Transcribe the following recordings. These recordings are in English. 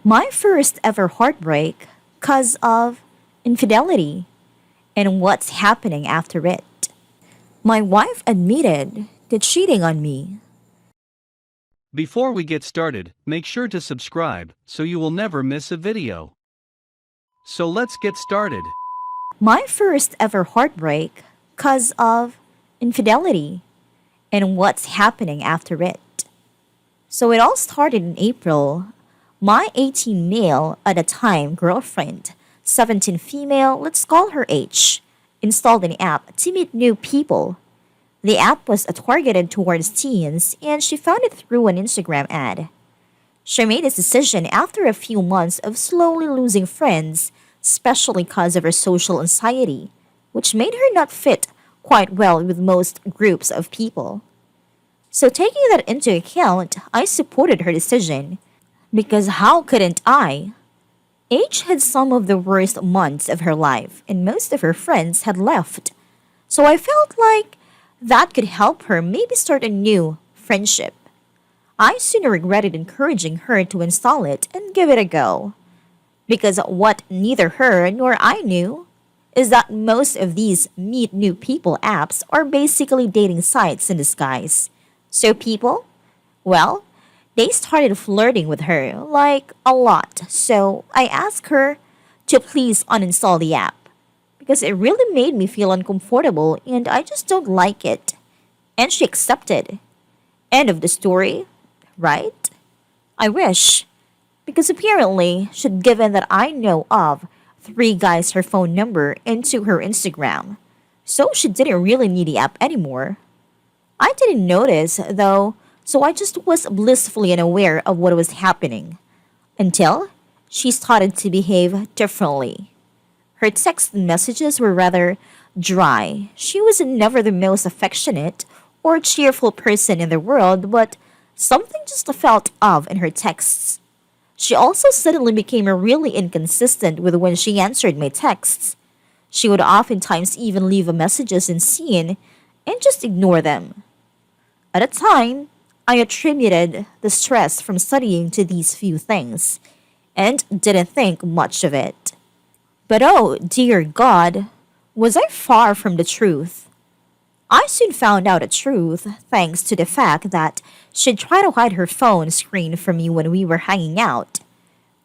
My first ever heartbreak because of infidelity and what's happening after it. My wife admitted to cheating on me. Before we get started, make sure to subscribe so you will never miss a video. So let's get started. My first ever heartbreak because of infidelity and what's happening after it. So it all started in April. My 18 male at the time girlfriend, 17 female, let's call her H, installed an app to meet new people. The app was targeted towards teens and she found it through an Instagram ad. She made this decision after a few months of slowly losing friends, especially because of her social anxiety, which made her not fit quite well with most groups of people. So, taking that into account, I supported her decision. Because how couldn't I? H had some of the worst months of her life, and most of her friends had left. So, I felt like that could help her maybe start a new friendship. I soon regretted encouraging her to install it and give it a go. Because what neither her nor I knew is that most of these meet new people apps are basically dating sites in disguise. So people, well, they started flirting with her, like a lot. So I asked her to please uninstall the app because it really made me feel uncomfortable and I just don't like it. And she accepted. End of the story, right? I wish. Because apparently, she'd given that I know of three guys her phone number into her Instagram. So she didn't really need the app anymore. I didn't notice, though, so I just was blissfully unaware of what was happening. Until she started to behave differently. Her text messages were rather dry. She was never the most affectionate or cheerful person in the world, but something just felt off in her texts. She also suddenly became really inconsistent with when she answered my texts. She would oftentimes even leave messages unseen and just ignore them. At the time, I attributed the stress from studying to these few things and didn't think much of it. But oh, dear God, was I far from the truth? I soon found out the truth thanks to the fact that she'd try to hide her phone screen from me when we were hanging out.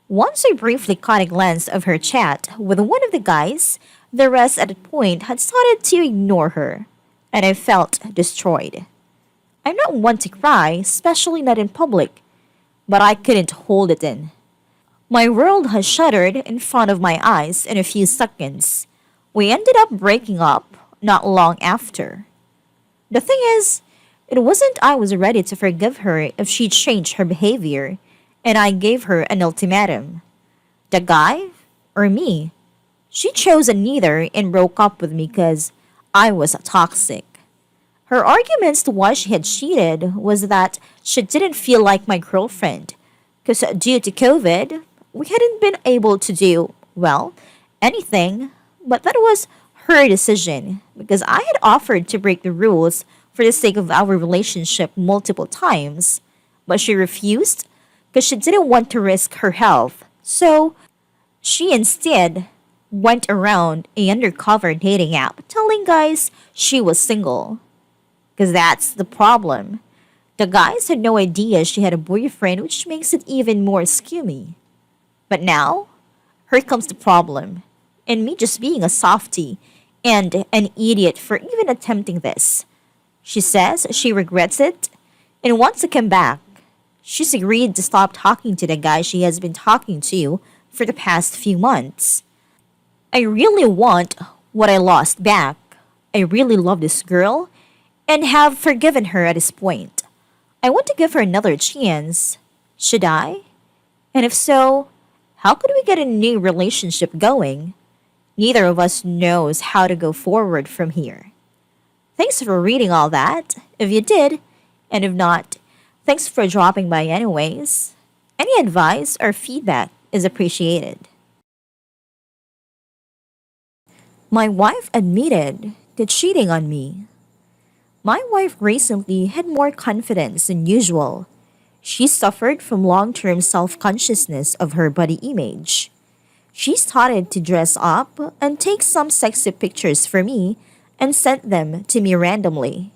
Once I briefly caught a glance of her chat with one of the guys, the rest at that point had started to ignore her, and I felt destroyed. I'm not one to cry, especially not in public, but I couldn't hold it in. My world had shuttered in front of my eyes in a few seconds. We ended up breaking up not long after. The thing is, it wasn't I was ready to forgive her if she changed her behavior, and I gave her an ultimatum. The guy or me? She chose neither and broke up with me because I was toxic. Her arguments to why she had cheated was that she didn't feel like my girlfriend, because due to COVID, we hadn't been able to do, well, anything, but that was her decision because I had offered to break the rules for the sake of our relationship multiple times, but she refused because she didn't want to risk her health. So she instead went around a undercover dating app telling guys she was single. Because that's the problem. The guys had no idea she had a boyfriend, which makes it even more skewy. But now, here comes the problem. And me just being a softie and an idiot for even attempting this. She says she regrets it and wants to come back. She's agreed to stop talking to the guy she has been talking to for the past few months. I really want what I lost back. I really love this girl and have forgiven her at this point. I want to give her another chance. Should I? And if so, how could we get a new relationship going? Neither of us knows how to go forward from here. Thanks for reading all that, if you did, and if not, thanks for dropping by anyways. Any advice or feedback is appreciated. My wife admitted to cheating on me. My wife recently had more confidence than usual. She suffered from long term self consciousness of her body image. She started to dress up and take some sexy pictures for me and sent them to me randomly.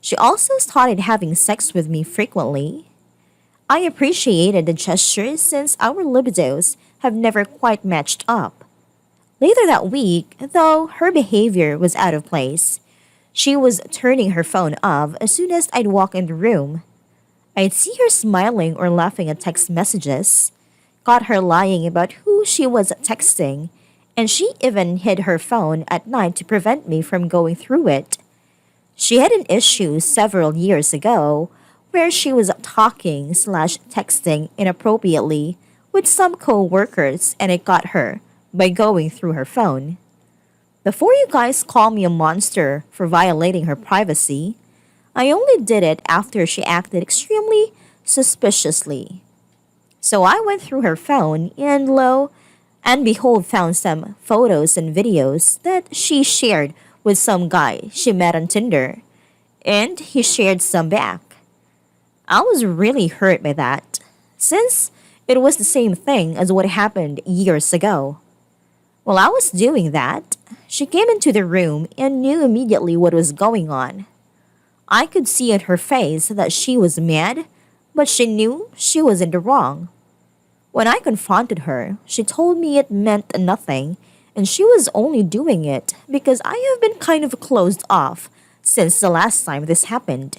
She also started having sex with me frequently. I appreciated the gesture since our libidos have never quite matched up. Later that week, though her behavior was out of place, she was turning her phone off as soon as I'd walk in the room. I'd see her smiling or laughing at text messages, caught her lying about who she was texting, and she even hid her phone at night to prevent me from going through it. She had an issue several years ago where she was talking/texting inappropriately with some co-workers and it got her by going through her phone. Before you guys call me a monster for violating her privacy, I only did it after she acted extremely suspiciously. So I went through her phone and lo and behold found some photos and videos that she shared with some guy she met on Tinder, and he shared some back. I was really hurt by that, since it was the same thing as what happened years ago. While I was doing that, she came into the room and knew immediately what was going on. I could see in her face that she was mad, but she knew she was in the wrong. When I confronted her, she told me it meant nothing and she was only doing it because I have been kind of closed off since the last time this happened.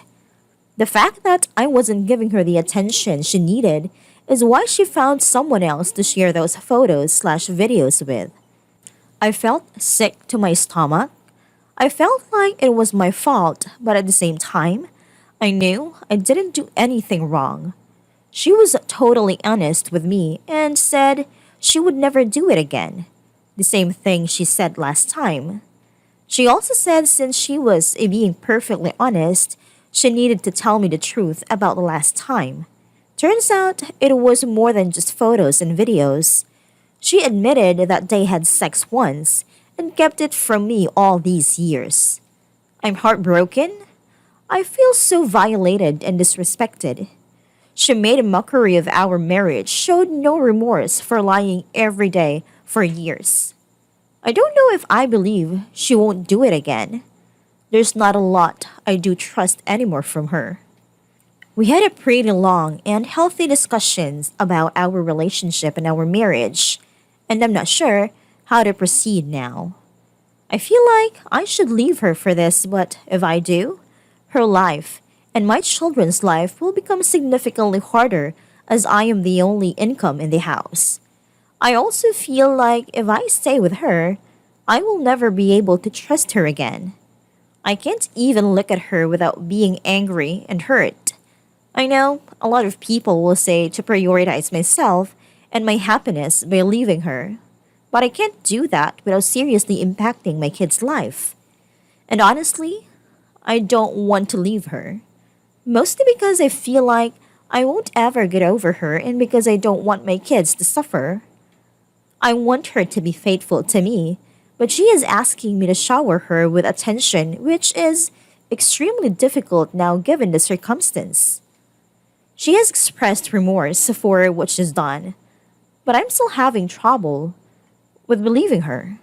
The fact that I wasn't giving her the attention she needed is why she found someone else to share those photos/videos with. I felt sick to my stomach. I felt like it was my fault, but at the same time, I knew I didn't do anything wrong. She was totally honest with me and said she would never do it again. The same thing she said last time. She also said since she was being perfectly honest, she needed to tell me the truth about the last time. Turns out it was more than just photos and videos. She admitted that they had sex once and kept it from me all these years. I'm heartbroken. I feel so violated and disrespected. She made a mockery of our marriage, showed no remorse for lying every day for years. I don't know if I believe she won't do it again. There's not a lot I do trust anymore from her. We had a pretty long and healthy discussions about our relationship and our marriage, and I'm not sure how to proceed now. I feel like I should leave her for this, but if I do, her life and my children's life will become significantly harder as I am the only income in the house. I also feel like if I stay with her, I will never be able to trust her again. I can't even look at her without being angry and hurt. I know a lot of people will say to prioritize myself and my happiness by leaving her, but I can't do that without seriously impacting my kid's life. And honestly, I don't want to leave her. Mostly because I feel like I won't ever get over her and because I don't want my kids to suffer. I want her to be faithful to me, but she is asking me to shower her with attention, which is extremely difficult now given the circumstance. She has expressed remorse for what she's done, but I'm still having trouble with believing her.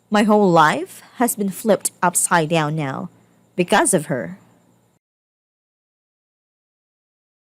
My whole life has been flipped upside down now because of her.